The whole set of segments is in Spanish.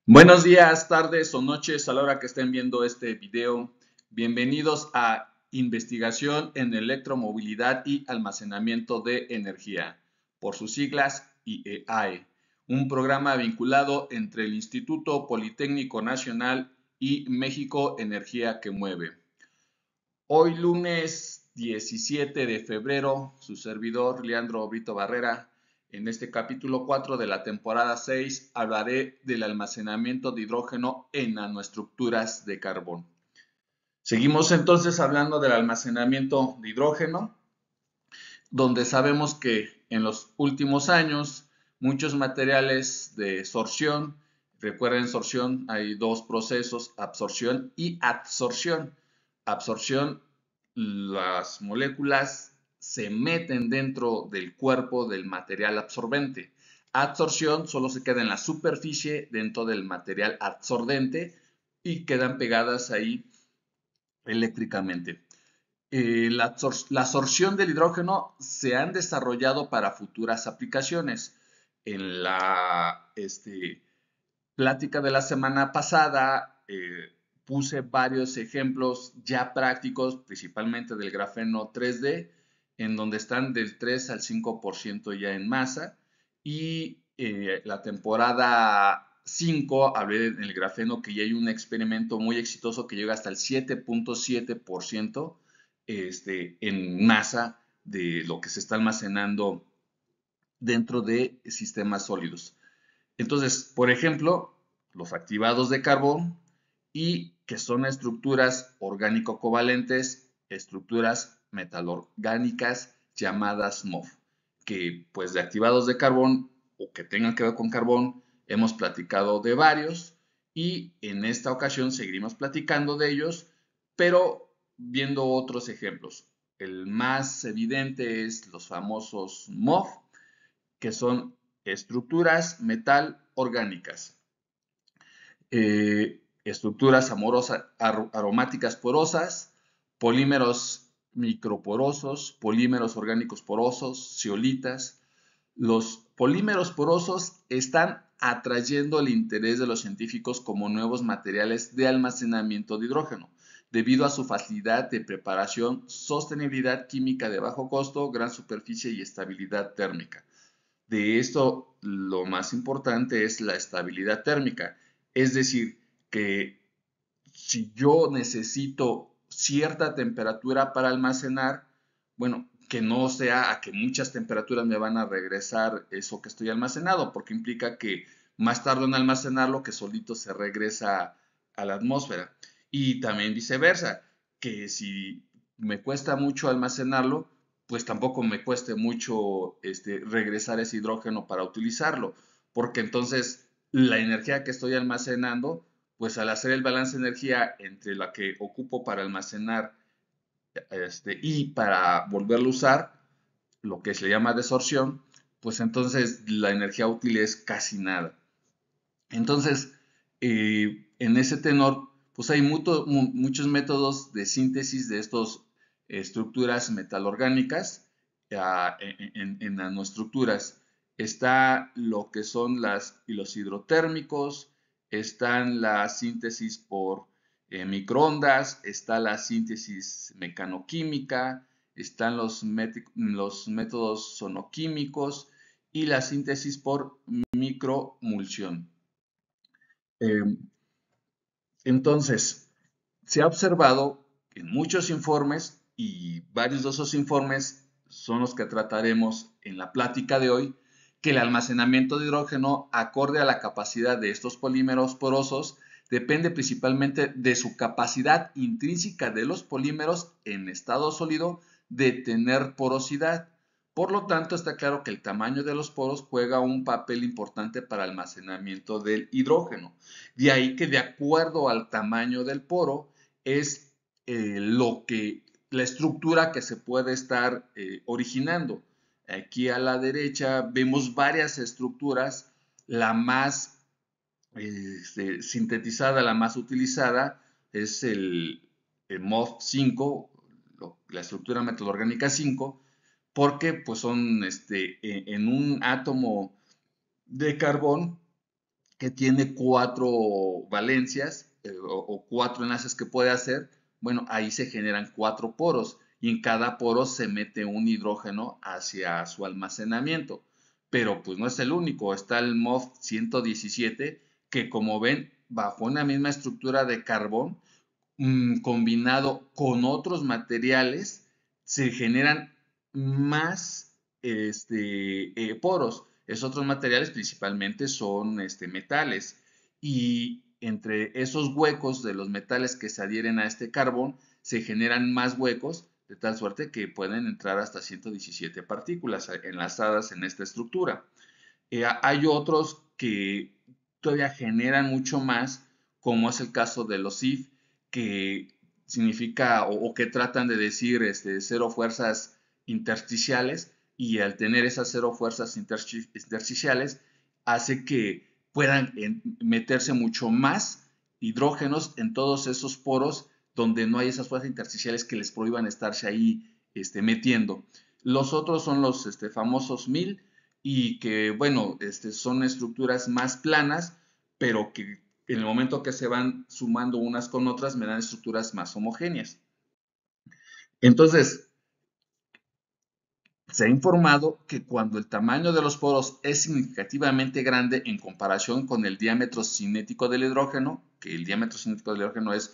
Buenos días, tardes o noches a la hora que estén viendo este video. Bienvenidos a Investigación en Electromovilidad y Almacenamiento de Energía, por sus siglas IEAE, un programa vinculado entre el Instituto Politécnico Nacional y México Energía que Mueve. Hoy lunes 17 de febrero, su servidor Leandro Brito Barrera, en este capítulo 4 de la temporada 6 hablaré del almacenamiento de hidrógeno en nanoestructuras de carbón. Seguimos entonces hablando del almacenamiento de hidrógeno, donde sabemos que en los últimos años muchos materiales de sorción, recuerden sorción, hay dos procesos, absorción y adsorción. Absorción, las moléculas se meten dentro del cuerpo del material absorbente. Adsorción solo se queda en la superficie dentro del material absorbente y quedan pegadas ahí eléctricamente. La absorción del hidrógeno se han desarrollado para futuras aplicaciones. En la plática de la semana pasada puse varios ejemplos ya prácticos, principalmente del grafeno 3D, en donde están del 3 al 5% ya en masa. Y la temporada 5 hablé del grafeno, que ya hay un experimento muy exitoso que llega hasta el 7.7% en masa de lo que se está almacenando dentro de sistemas sólidos. Entonces, por ejemplo, los activados de carbón y que son estructuras orgánico-covalentes, estructuras metalorgánicas llamadas MOF, que pues de activados de carbón o que tengan que ver con carbón hemos platicado de varios y en esta ocasión seguiremos platicando de ellos, pero viendo otros ejemplos. El más evidente es los famosos MOF, que son estructuras metal orgánicas, estructuras aromáticas porosas, polímeros microporosos, polímeros orgánicos porosos, zeolitas. Los polímeros porosos están atrayendo el interés de los científicos como nuevos materiales de almacenamiento de hidrógeno, debido a su facilidad de preparación, sostenibilidad química de bajo costo, gran superficie y estabilidad térmica. De esto, lo más importante es la estabilidad térmica. Es decir, que si yo necesito cierta temperatura para almacenar, bueno, que no sea a que muchas temperaturas me van a regresar eso que estoy almacenado, porque implica que más tardo en almacenarlo que solito se regresa a la atmósfera. Y también viceversa, que si me cuesta mucho almacenarlo, pues tampoco me cueste mucho regresar ese hidrógeno para utilizarlo, porque entonces la energía que estoy almacenando, pues al hacer el balance de energía entre la que ocupo para almacenar y para volverlo a usar, lo que se llama desorción, pues entonces la energía útil es casi nada. Entonces, en ese tenor, pues hay muchos métodos de síntesis de estas estructuras metalorgánicas en nanoestructuras. Está lo que son los hidrotérmicos, están la síntesis por microondas, está la síntesis mecanoquímica, están los métodos sonoquímicos y la síntesis por micromulsión. Eh, entonces, se ha observado en muchos informes, y varios de esos informes son los que trataremos en la plática de hoy, que el almacenamiento de hidrógeno acorde a la capacidad de estos polímeros porosos depende principalmente de su capacidad intrínseca de los polímeros en estado sólido de tener porosidad. Por lo tanto, está claro que el tamaño de los poros juega un papel importante para el almacenamiento del hidrógeno. De ahí que de acuerdo al tamaño del poro es la estructura que se puede estar originando. Aquí a la derecha vemos varias estructuras, la más sintetizada, la más utilizada es el MOF5, la estructura metalorgánica 5, porque pues son en un átomo de carbón que tiene 4 valencias o 4 enlaces que puede hacer, bueno, ahí se generan 4 poros y en cada poro se mete un hidrógeno hacia su almacenamiento. Pero pues no es el único, está el MOF 117 que como ven, bajo una misma estructura de carbón, combinado con otros materiales, se generan más poros. Esos otros materiales principalmente son metales y entre esos huecos de los metales que se adhieren a este carbón se generan más huecos de tal suerte que pueden entrar hasta 117 partículas enlazadas en esta estructura. Hay otros que todavía generan mucho más, como es el caso de los IF, que significa o que tratan de decir cero fuerzas intersticiales, y al tener esas cero fuerzas intersticiales hace que puedan meterse mucho más hidrógenos en todos esos poros donde no hay esas fuerzas intersticiales que les prohíban estarse ahí metiendo. Los otros son los famosos 1000 y que, bueno, son estructuras más planas, pero que en el momento que se van sumando unas con otras me dan estructuras más homogéneas. Entonces, se ha informado que cuando el tamaño de los poros es significativamente grande en comparación con el diámetro cinético del hidrógeno, que el diámetro cinético del hidrógeno es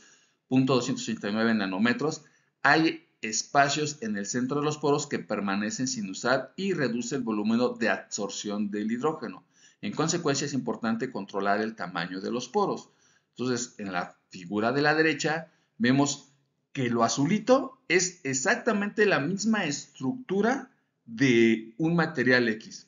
0.289 nanómetros, hay espacios en el centro de los poros que permanecen sin usar y reduce el volumen de absorción del hidrógeno. En consecuencia, es importante controlar el tamaño de los poros. Entonces, en la figura de la derecha vemos que lo azulito es exactamente la misma estructura de un material X.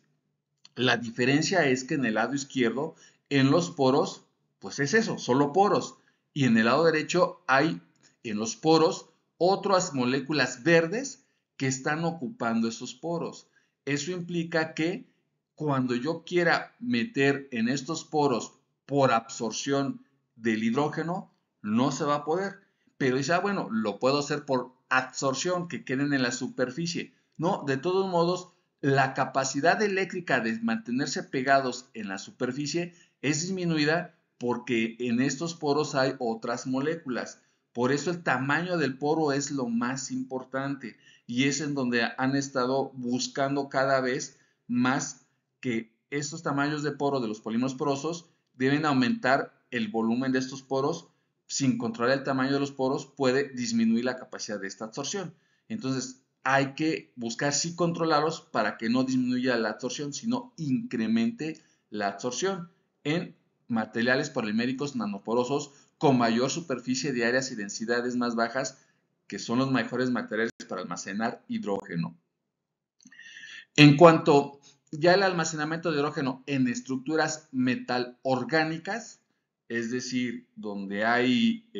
La diferencia es que en el lado izquierdo, en los poros, pues es eso, solo poros. Y en el lado derecho hay en los poros otras moléculas verdes que están ocupando esos poros. Eso implica que cuando yo quiera meter en estos poros por absorción del hidrógeno, no se va a poder. Pero dice, bueno, lo puedo hacer por absorción, que queden en la superficie. No, de todos modos, la capacidad eléctrica de mantenerse pegados en la superficie es disminuida porque en estos poros hay otras moléculas. Por eso el tamaño del poro es lo más importante y es en donde han estado buscando cada vez más que estos tamaños de poro de los polímeros porosos deben aumentar el volumen de estos poros. Sin controlar el tamaño de los poros puede disminuir la capacidad de esta absorción. Entonces, hay que buscar sí controlarlos para que no disminuya la absorción, sino incremente la absorción en materiales poliméricos nanoporosos con mayor superficie de áreas y densidades más bajas, que son los mejores materiales para almacenar hidrógeno. En cuanto ya al almacenamiento de hidrógeno en estructuras metal orgánicas, es decir, donde hay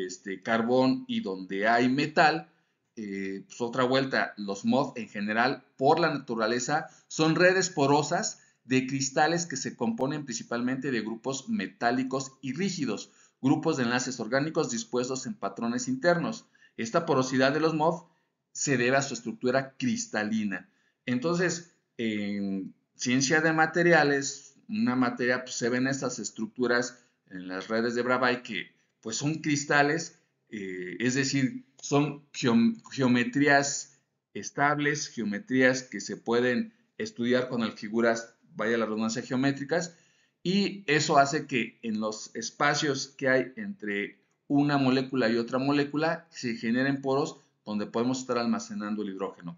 carbón y donde hay metal, pues otra vuelta, los MOF en general, por la naturaleza, son redes porosas de cristales que se componen principalmente de grupos metálicos y rígidos, grupos de enlaces orgánicos dispuestos en patrones internos. Esta porosidad de los MOF se debe a su estructura cristalina. Entonces, en ciencia de materiales, una materia, pues se ven estas estructuras en las redes de Bravais que pues son cristales, es decir, son geometrías estables, geometrías que se pueden estudiar con las figuras, vaya la redundancia, geométricas, y eso hace que en los espacios que hay entre una molécula y otra molécula se generen poros donde podemos estar almacenando el hidrógeno.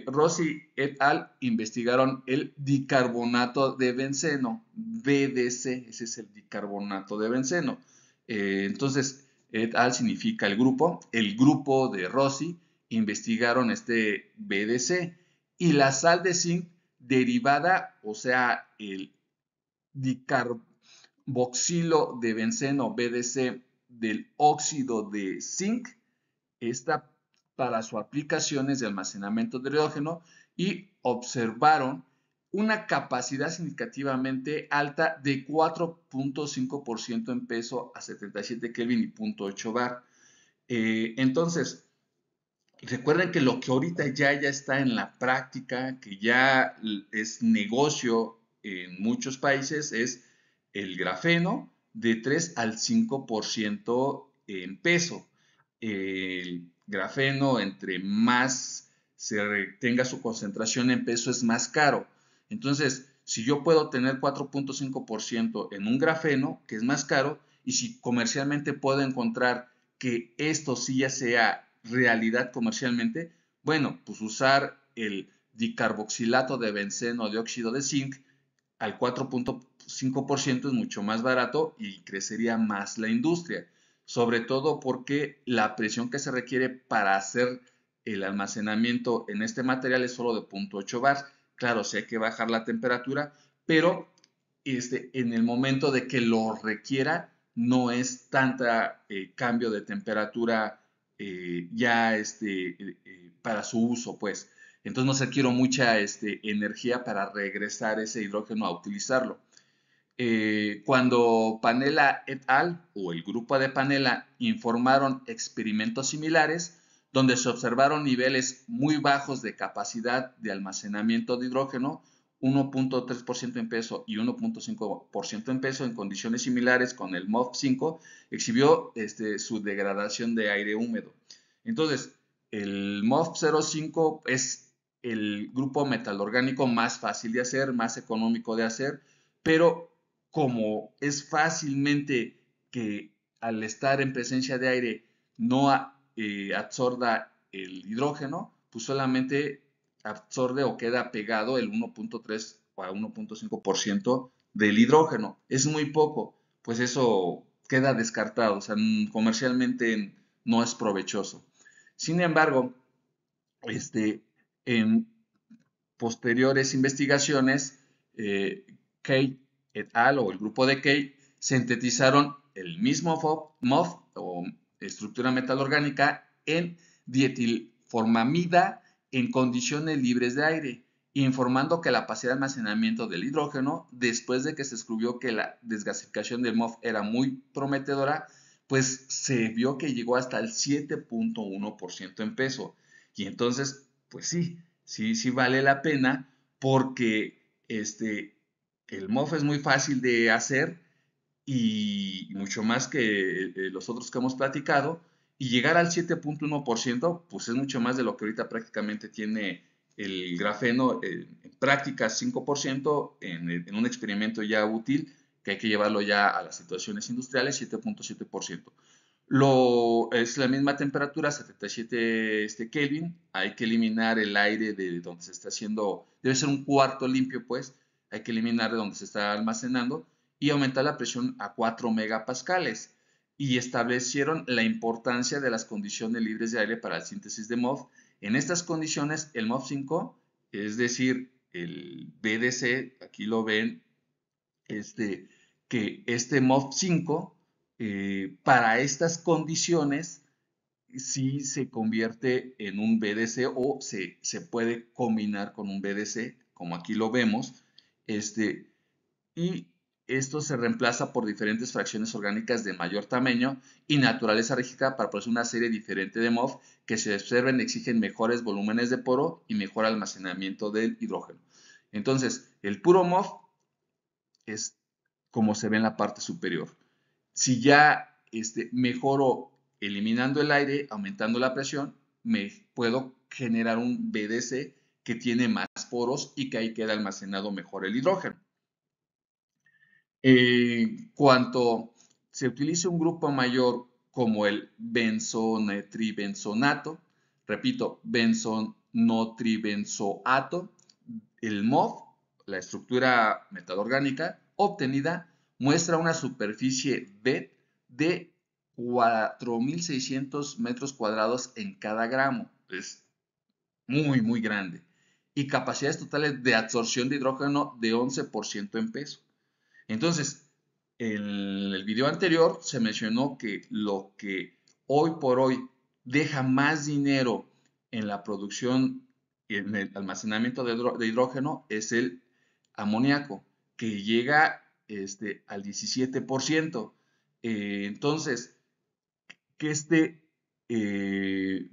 Rossi et al. Investigaron el dicarbonato de benceno, BDC, ese es el dicarbonato de benceno. Entonces, et al. Significa el grupo de Rossi investigaron este BDC y la sal de zinc derivada, o sea, el dicarboxilo de benceno, BDC, del óxido de zinc, esta para sus aplicaciones de almacenamiento de hidrógeno y observaron una capacidad significativamente alta de 4.5% en peso a 77 Kelvin y 0.8 bar. Entonces, recuerden que lo que ahorita ya está en la práctica, que ya es negocio en muchos países, es el grafeno de 3 al 5% en peso. El grafeno, entre más tenga su concentración en peso, es más caro. Entonces, si yo puedo tener 4.5% en un grafeno, que es más caro, y si comercialmente puedo encontrar que esto sí ya sea realidad comercialmente, bueno, pues usar el dicarboxilato de benceno de óxido de zinc al 4.5% es mucho más barato y crecería más la industria, sobre todo porque la presión que se requiere para hacer el almacenamiento en este material es solo de 0.8 bar. Claro, sí hay que bajar la temperatura, pero en el momento de que lo requiera, no es tanta cambio de temperatura para su uso, pues. Entonces no se requiere mucha energía para regresar ese hidrógeno a utilizarlo. Cuando Panela et al. O el grupo de Panela informaron experimentos similares, donde se observaron niveles muy bajos de capacidad de almacenamiento de hidrógeno, 1.3% en peso y 1.5% en peso en condiciones similares con el MOF5, exhibió su degradación de aire húmedo. Entonces, el MOF05 es el grupo metalorgánico más fácil de hacer, más económico de hacer, pero como es fácilmente que al estar en presencia de aire no absorba el hidrógeno, pues solamente absorbe o queda pegado el 1.3 o a 1.5% del hidrógeno. Es muy poco, pues eso queda descartado, o sea, comercialmente no es provechoso. Sin embargo, en posteriores investigaciones, Kate et al. O el grupo de Kate sintetizaron el mismo MOF o estructura metalorgánica en dietilformamida en condiciones libres de aire, informando que la capacidad de almacenamiento del hidrógeno, después de que se descubrió que la desgasificación del MOF era muy prometedora, pues se vio que llegó hasta el 7.1% en peso. Y entonces, pues sí vale la pena porque el MOF es muy fácil de hacer y mucho más que los otros que hemos platicado, y llegar al 7.1% pues es mucho más de lo que ahorita prácticamente tiene el grafeno, en práctica 5%, en un experimento ya útil, que hay que llevarlo ya a las situaciones industriales, 7.7%. Es la misma temperatura, 77 Kelvin. Hay que eliminar el aire de donde se está haciendo, debe ser un cuarto limpio, pues. Hay que eliminar de donde se está almacenando y aumentar la presión a 4 megapascales. Y establecieron la importancia de las condiciones libres de aire para la síntesis de MOF. En estas condiciones, el MOF5, es decir, el BDC, aquí lo ven, que este MOF5 para estas condiciones sí se convierte en un BDC o se puede combinar con un BDC, como aquí lo vemos, y esto se reemplaza por diferentes fracciones orgánicas de mayor tamaño y naturaleza rígida para producir una serie diferente de MOF que se observen exigen mejores volúmenes de poro y mejor almacenamiento del hidrógeno. Entonces, el puro MOF es como se ve en la parte superior. Si ya mejoro eliminando el aire, aumentando la presión, me puedo generar un BDC que tiene más poros y que ahí queda almacenado mejor el hidrógeno. Cuanto se utilice un grupo mayor como el benzonatribenzonato, repito, benzonotribenzoato, el MOF, la estructura metalorgánica obtenida, muestra una superficie BET de 4.600 metros cuadrados en cada gramo. Es muy grande. Y capacidades totales de absorción de hidrógeno de 11% en peso. Entonces, en el video anterior se mencionó que lo que hoy por hoy deja más dinero en la producción y en el almacenamiento de hidrógeno es el amoníaco, que llega al 17%. Entonces, que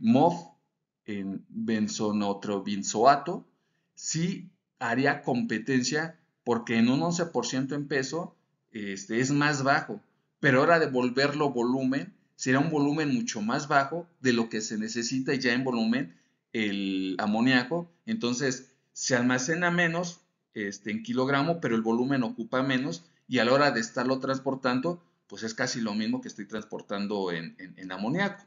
MOF en benzonotrobenzoato sí haría competencia porque en un 11% en peso es más bajo, pero ahora de volverlo volumen, será un volumen mucho más bajo de lo que se necesita ya en volumen el amoníaco. Entonces se almacena menos en kilogramo, pero el volumen ocupa menos y a la hora de estarlo transportando, pues es casi lo mismo que estoy transportando en amoníaco.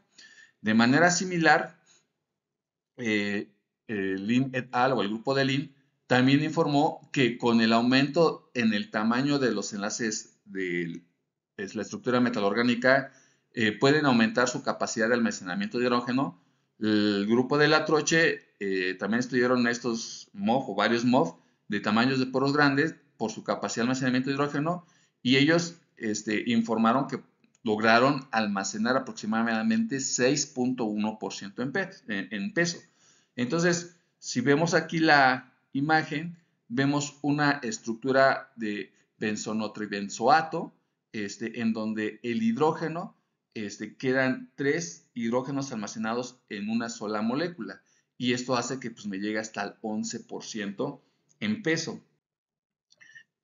De manera similar, eh, Lin et al. O el grupo de Lin también informó que con el aumento en el tamaño de los enlaces de la estructura metalorgánica pueden aumentar su capacidad de almacenamiento de hidrógeno. El grupo de La Troche también estudiaron estos MOF o varios MOF de tamaños de poros grandes por su capacidad de almacenamiento de hidrógeno y ellos informaron que lograron almacenar aproximadamente 6.1% en peso. Entonces, si vemos aquí la imagen, vemos una estructura de benzonotribenzoato, en donde el hidrógeno, quedan 3 hidrógenos almacenados en una sola molécula. Y esto hace que pues, me llegue hasta el 11% en peso.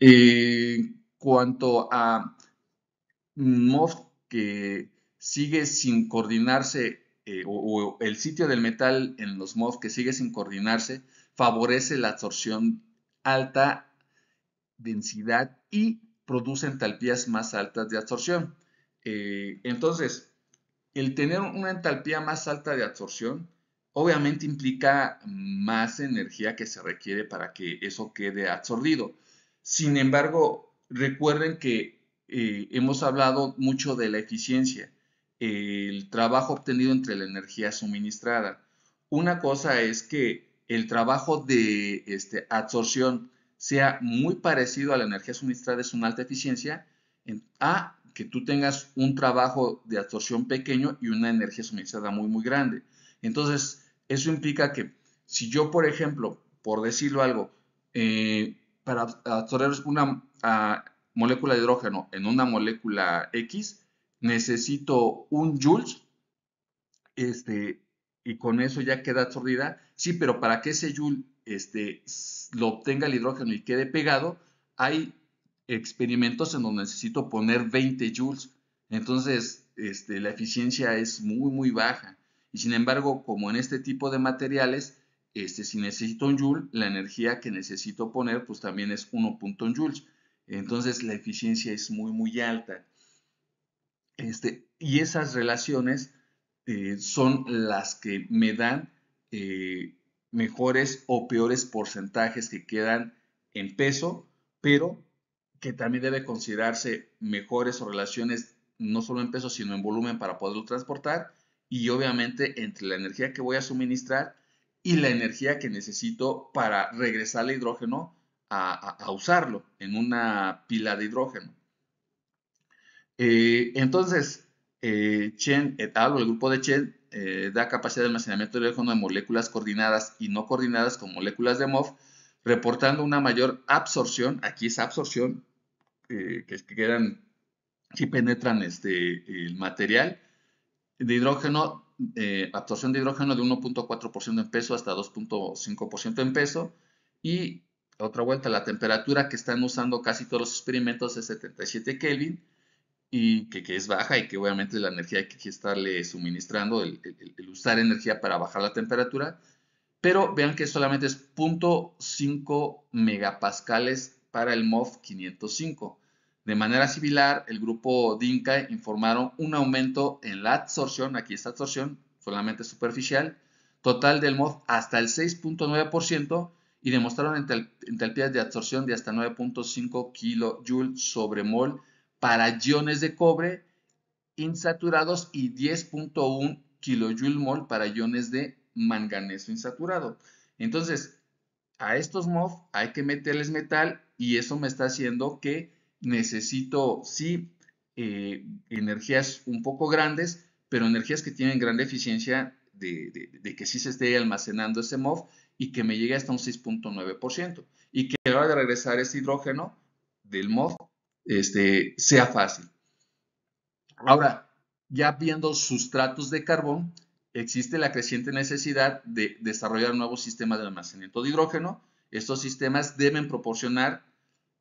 En cuanto a MOF que sigue sin coordinarse, o el sitio del metal en los MOF que sigue sin coordinarse, favorece la absorción alta densidad y produce entalpías más altas de absorción. Entonces, el tener una entalpía más alta de absorción obviamente implica más energía que se requiere para que eso quede absorbido. Sin embargo, recuerden que hemos hablado mucho de la eficiencia, el trabajo obtenido entre la energía suministrada. Una cosa es que el trabajo de absorción sea muy parecido a la energía suministrada, es una alta eficiencia, a que tú tengas un trabajo de absorción pequeño y una energía suministrada muy grande. Entonces, eso implica que si yo, por ejemplo, por decirlo algo, para absorber una molécula de hidrógeno en una molécula X, necesito un joules, y con eso ya queda absorbida. Sí, pero para que ese joule lo obtenga el hidrógeno y quede pegado, hay experimentos en donde necesito poner 20 joules. Entonces, la eficiencia es muy baja. Y sin embargo, como en este tipo de materiales, si necesito un joule, la energía que necesito poner, pues también es 1.1 joules. Entonces, la eficiencia es muy alta. Y esas relaciones son las que me dan mejores o peores porcentajes que quedan en peso, pero que también debe considerarse mejores o relaciones no solo en peso, sino en volumen para poderlo transportar y obviamente entre la energía que voy a suministrar y la energía que necesito para regresar el hidrógeno a usarlo en una pila de hidrógeno. Entonces, Chen et al. O el grupo de Chen da capacidad de almacenamiento de hidrógeno de moléculas coordinadas y no coordinadas con moléculas de MOF, reportando una mayor absorción, aquí es absorción, que quedan, que penetran el material de hidrógeno, absorción de hidrógeno de 1.4% en peso hasta 2.5% en peso, y otra vuelta, la temperatura que están usando casi todos los experimentos es 77 Kelvin, y que es baja y que obviamente la energía hay que estarle suministrando, el usar energía para bajar la temperatura, pero vean que solamente es 0.5 megapascales para el MOF 505. De manera similar, el grupo DINCA informaron un aumento en la absorción, aquí está absorción, solamente superficial, total del MOF hasta el 6.9% y demostraron entalpías de absorción de hasta 9.5 kJ sobre mol para iones de cobre insaturados y 10.1 kJ/mol para iones de manganeso insaturado. Entonces, a estos MOF hay que meterles metal y eso me está haciendo que necesito, sí, energías un poco grandes, pero energías que tienen gran eficiencia de que sí se esté almacenando ese MOF y que me llegue hasta un 6.9%. Y que a la hora de regresar ese hidrógeno del MOF sea fácil. Ahora, ya viendo sustratos de carbón, existe la creciente necesidad de desarrollar nuevos sistemas de almacenamiento de hidrógeno. Estos sistemas deben proporcionar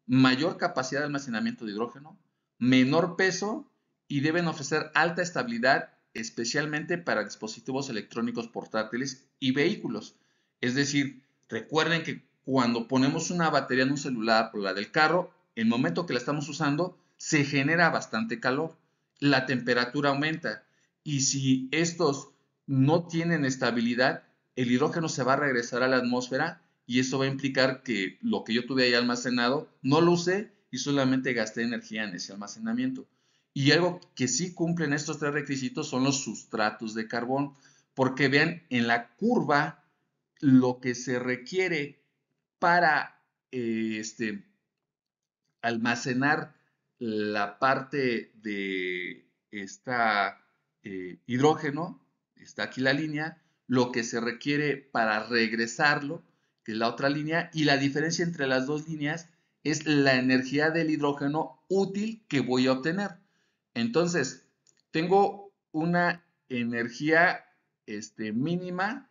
mayor capacidad de almacenamiento de hidrógeno, menor peso y deben ofrecer alta estabilidad, especialmente para dispositivos electrónicos portátiles y vehículos. Es decir, recuerden que cuando ponemos una batería en un celular o la del carro, el momento que la estamos usando, se genera bastante calor, la temperatura aumenta y si estos no tienen estabilidad, el hidrógeno se va a regresar a la atmósfera y eso va a implicar que lo que yo tuve ahí almacenado no lo usé y solamente gasté energía en ese almacenamiento. Y algo que sí cumplen estos tres requisitos son los sustratos de carbón, porque vean en la curva lo que se requiere para almacenar la parte de esta hidrógeno, está aquí la línea, lo que se requiere para regresarlo, que es la otra línea, y la diferencia entre las dos líneas es la energía del hidrógeno útil que voy a obtener. Entonces, tengo una energía mínima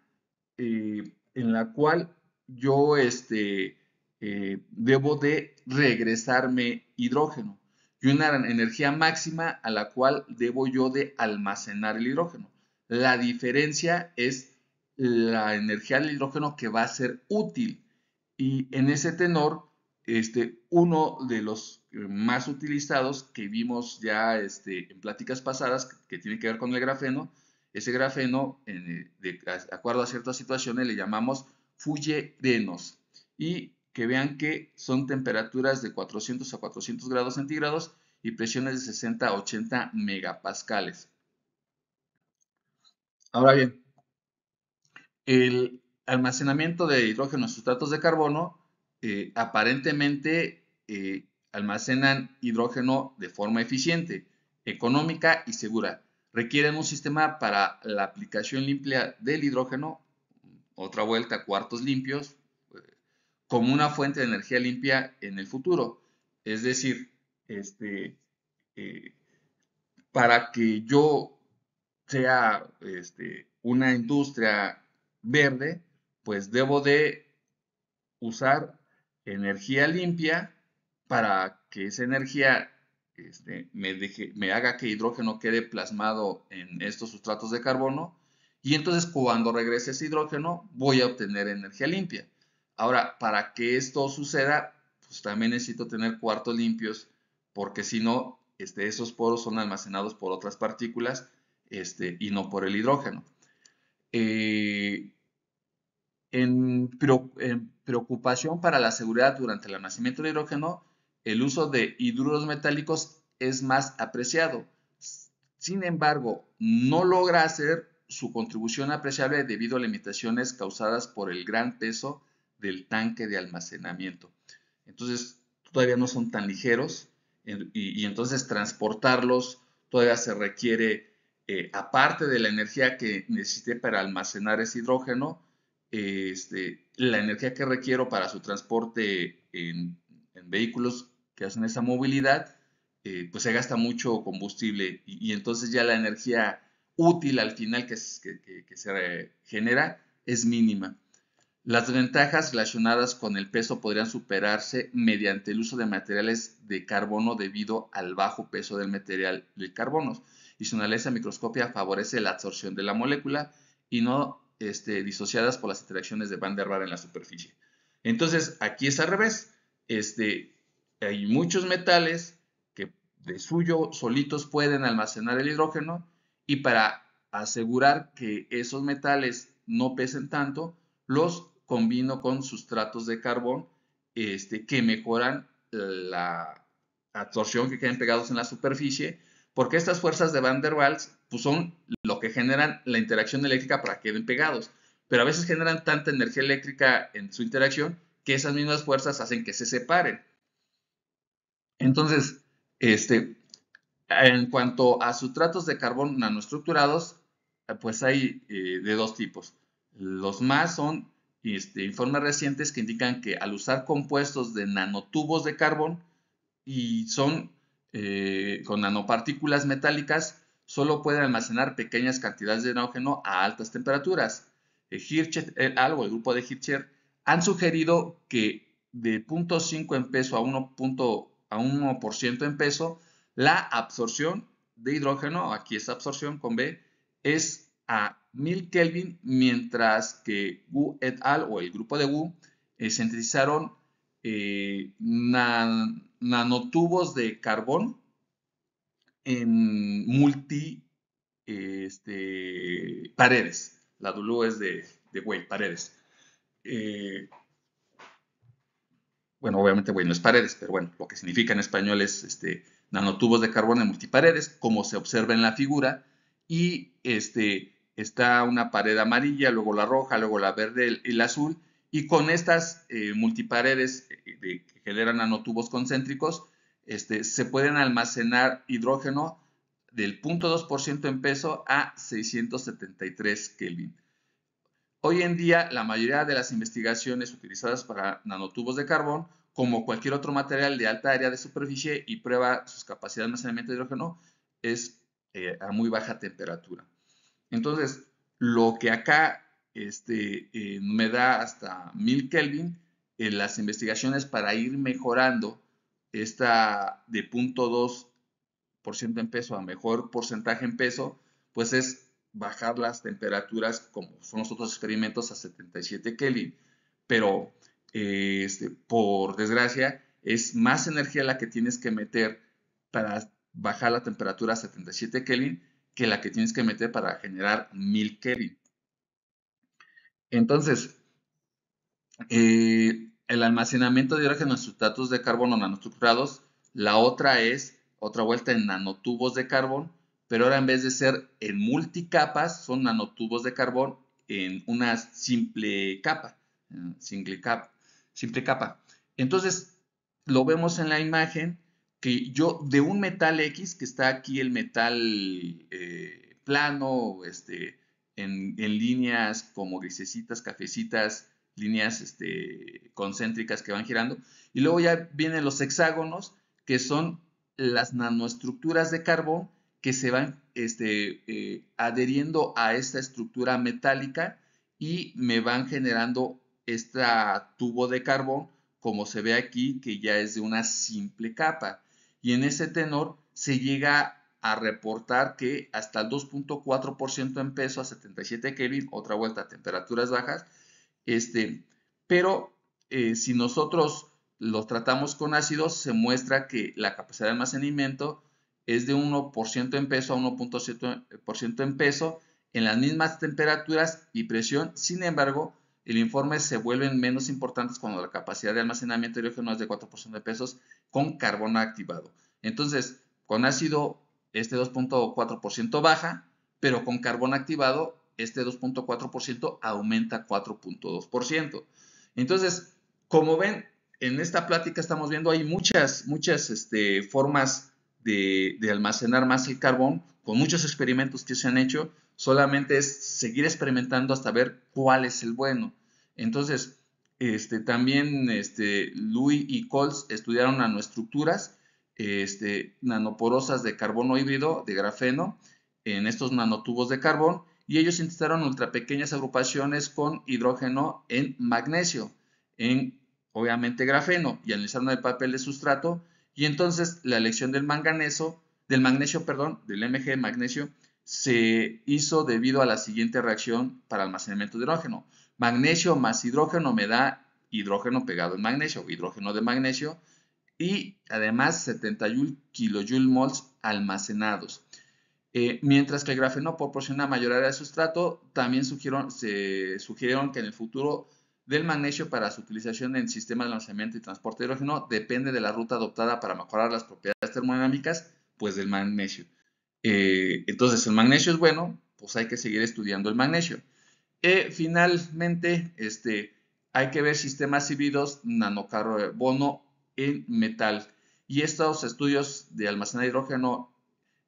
en la cual yo debo de regresarme hidrógeno y una energía máxima a la cual debo yo de almacenar el hidrógeno. La diferencia es la energía del hidrógeno que va a ser útil y en ese tenor, uno de los más utilizados que vimos ya en pláticas pasadas que tiene que ver con el grafeno, ese grafeno, de acuerdo a ciertas situaciones, le llamamos fullerenos. Y que vean que son temperaturas de 400 a 400 grados centígrados y presiones de 60 a 80 megapascales. Ahora bien, el almacenamiento de hidrógeno en sustratos de carbono aparentemente almacenan hidrógeno de forma eficiente, económica y segura. Requieren un sistema para la aplicación limpia del hidrógeno, otra vuelta, cuartos limpios, como una fuente de energía limpia en el futuro. Es decir, eh, para que yo sea una industria verde, pues debo de usar energía limpia para que esa energía me haga que hidrógeno quede plasmado en estos sustratos de carbono y entonces cuando regrese ese hidrógeno voy a obtener energía limpia. Ahora, para que esto suceda, pues también necesito tener cuartos limpios porque si no, esos poros son almacenados por otras partículas y no por el hidrógeno. Eh, en preocupación para la seguridad durante el almacenamiento de hidrógeno, el uso de hidruros metálicos es más apreciado. Sin embargo, no logra hacer su contribución apreciable debido a limitaciones causadas por el gran peso del tanque de almacenamiento. Entonces, todavía no son tan ligeros y entonces transportarlos todavía se requiere, aparte de la energía que necesité para almacenar ese hidrógeno, la energía que requiero para su transporte en vehículos que hacen esa movilidad, pues se gasta mucho combustible y entonces ya la energía útil al final que se genera es mínima. Las ventajas relacionadas con el peso podrían superarse mediante el uso de materiales de carbono debido al bajo peso del material de carbono y su analítica microscópica favorece la absorción de la molécula y no disociadas por las interacciones de Van der Waals en la superficie. Entonces, aquí es al revés. Hay muchos metales que de suyo solitos pueden almacenar el hidrógeno y para asegurar que esos metales no pesen tanto, los combino con sustratos de carbón que mejoran la absorción, que queden pegados en la superficie, porque estas fuerzas de Van der Waals pues, son lo que generan la interacción eléctrica para que queden pegados, pero a veces generan tanta energía eléctrica en su interacción que esas mismas fuerzas hacen que se separen. Entonces, en cuanto a sustratos de carbón nanoestructurados, pues hay de dos tipos. Los más son informes recientes que indican que al usar compuestos de nanotubos de carbón y son con nanopartículas metálicas, solo pueden almacenar pequeñas cantidades de hidrógeno a altas temperaturas. Hirschfeld et al. O el grupo de Hirschfeld han sugerido que de 0.5 en peso a 1% en peso, la absorción de hidrógeno, aquí es absorción con B, es a 1000 Kelvin, mientras que Wu et al. O el grupo de Wu sintetizaron nanotubos de carbón en paredes. La W es de güey, paredes. Bueno, obviamente, güey, no es paredes, pero bueno, lo que significa en español es nanotubos de carbono en multiparedes, como se observa en la figura, y está una pared amarilla, luego la roja, luego la verde y la azul, y con estas multiparedes que generan nanotubos concéntricos, se pueden almacenar hidrógeno del 0.2% en peso a 673 Kelvin. Hoy en día, la mayoría de las investigaciones utilizadas para nanotubos de carbón, como cualquier otro material de alta área de superficie y prueba sus capacidades de almacenamiento de hidrógeno, es a muy baja temperatura. Entonces, lo que acá me da hasta 1000 Kelvin, en las investigaciones para ir mejorando esta de 0.2% en peso a mejor porcentaje en peso, pues es bajar las temperaturas, como son los otros experimentos, a 77 Kelvin. Pero, por desgracia, es más energía la que tienes que meter para bajar la temperatura a 77 Kelvin que la que tienes que meter para generar 1000 Kelvin. Entonces, el almacenamiento de hidrógeno en sustratos de carbono nanoestructurados, la otra es otra vuelta en nanotubos de carbón, pero ahora en vez de ser en multicapas, son nanotubos de carbón en una simple capa, simple capa. Entonces, lo vemos en la imagen que yo de un metal X, que está aquí el metal plano, en líneas como grisecitas, cafecitas, líneas concéntricas que van girando. Y luego ya vienen los hexágonos, que son las nanoestructuras de carbón que se van adheriendo a esta estructura metálica y me van generando este tubo de carbón, como se ve aquí, que ya es de una simple capa. Y en ese tenor se llega a reportar que hasta el 2.4% en peso a 77 Kelvin, otra vuelta a temperaturas bajas, pero si nosotros los tratamos con ácidos, se muestra que la capacidad de almacenamiento es de 1% en peso a 1.7% en peso en las mismas temperaturas y presión. Sin embargo, el informe se vuelven menos importantes cuando la capacidad de almacenamiento de hidrógeno es de 4% de pesos con carbono activado. Entonces, con ácido, este 2.4% baja, pero con carbono activado, este 2.4% aumenta 4.2%. Entonces, como ven, en esta plática estamos viendo hay muchas formas de almacenar más el carbón, con muchos experimentos que se han hecho, solamente es seguir experimentando hasta ver cuál es el bueno. Entonces, también Louis y Coles estudiaron nanoestructuras nanoporosas de carbono híbrido, de grafeno, en estos nanotubos de carbón, y ellos sintetizaron ultra pequeñas agrupaciones con hidrógeno en magnesio, en obviamente grafeno, y analizaron el papel de sustrato, y entonces la elección del magnesio, del Mg magnesio, se hizo debido a la siguiente reacción para almacenamiento de hidrógeno. Magnesio más hidrógeno me da hidrógeno pegado en magnesio, hidrógeno de magnesio, y además 71 kJ mols almacenados. Mientras que el grafeno proporciona mayor área de sustrato, también se sugirieron que en el futuro del magnesio para su utilización en sistemas de almacenamiento y transporte de hidrógeno depende de la ruta adoptada para mejorar las propiedades termodinámicas, pues del magnesio. Entonces, el magnesio es bueno, pues hay que seguir estudiando el magnesio. Finalmente, hay que ver sistemas híbridos nanocarbono en metal. Y estos estudios de almacenar hidrógeno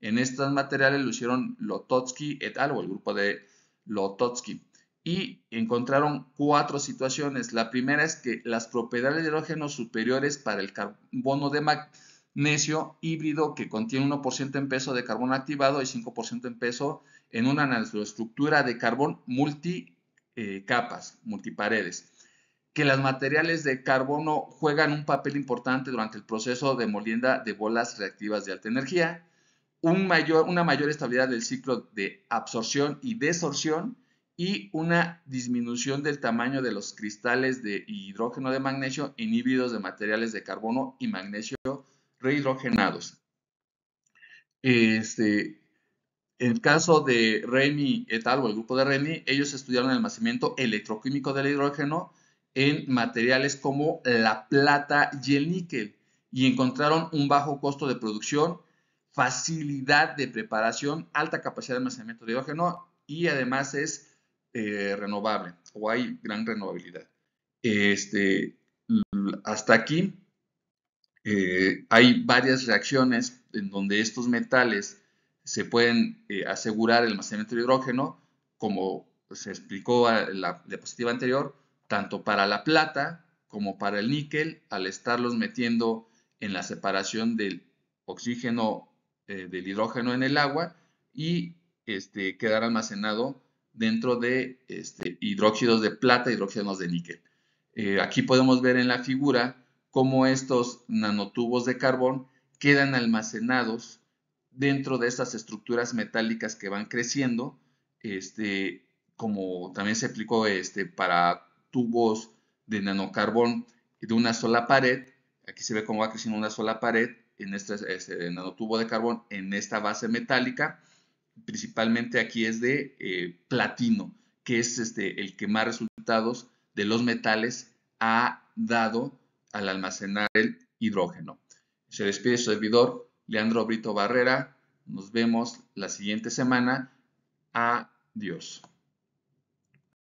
en estos materiales lo hicieron Lototsky et al. O el grupo de Lototsky. Y encontraron 4 situaciones. La primera es que las propiedades de hidrógeno superiores para el carbono de magnesio híbrido que contiene 1% en peso de carbono activado y 5% en peso en una nanoestructura de carbón multicapas, multiparedes. que los materiales de carbono juegan un papel importante durante el proceso de molienda de bolas reactivas de alta energía, una mayor estabilidad del ciclo de absorción y desorción y una disminución del tamaño de los cristales de hidrógeno de magnesio en híbridos de materiales de carbono y magnesio rehidrogenados. En el caso de Remy et al. O el grupo de Remy, ellos estudiaron el almacenamiento electroquímico del hidrógeno en materiales como la plata y el níquel y encontraron un bajo costo de producción, facilidad de preparación, alta capacidad de almacenamiento de hidrógeno y además es renovable o hay gran renovabilidad. Hasta aquí hay varias reacciones en donde estos metales se pueden asegurar el almacenamiento de hidrógeno, como se explicó en la diapositiva anterior, tanto para la plata como para el níquel, al estarlos metiendo en la separación del oxígeno del hidrógeno en el agua y quedar almacenado dentro de hidróxidos de plata, hidróxidos de níquel. Aquí podemos ver en la figura cómo estos nanotubos de carbón quedan almacenados dentro de estas estructuras metálicas que van creciendo, como también se aplicó para tubos de nanocarbón de una sola pared. Aquí se ve cómo va creciendo una sola pared en este nanotubo de carbón en esta base metálica. Principalmente aquí es de platino, que es el que más resultados de los metales ha dado al almacenar el hidrógeno. Se despide su servidor, Leandro Brito Barrera. Nos vemos la siguiente semana. Adiós.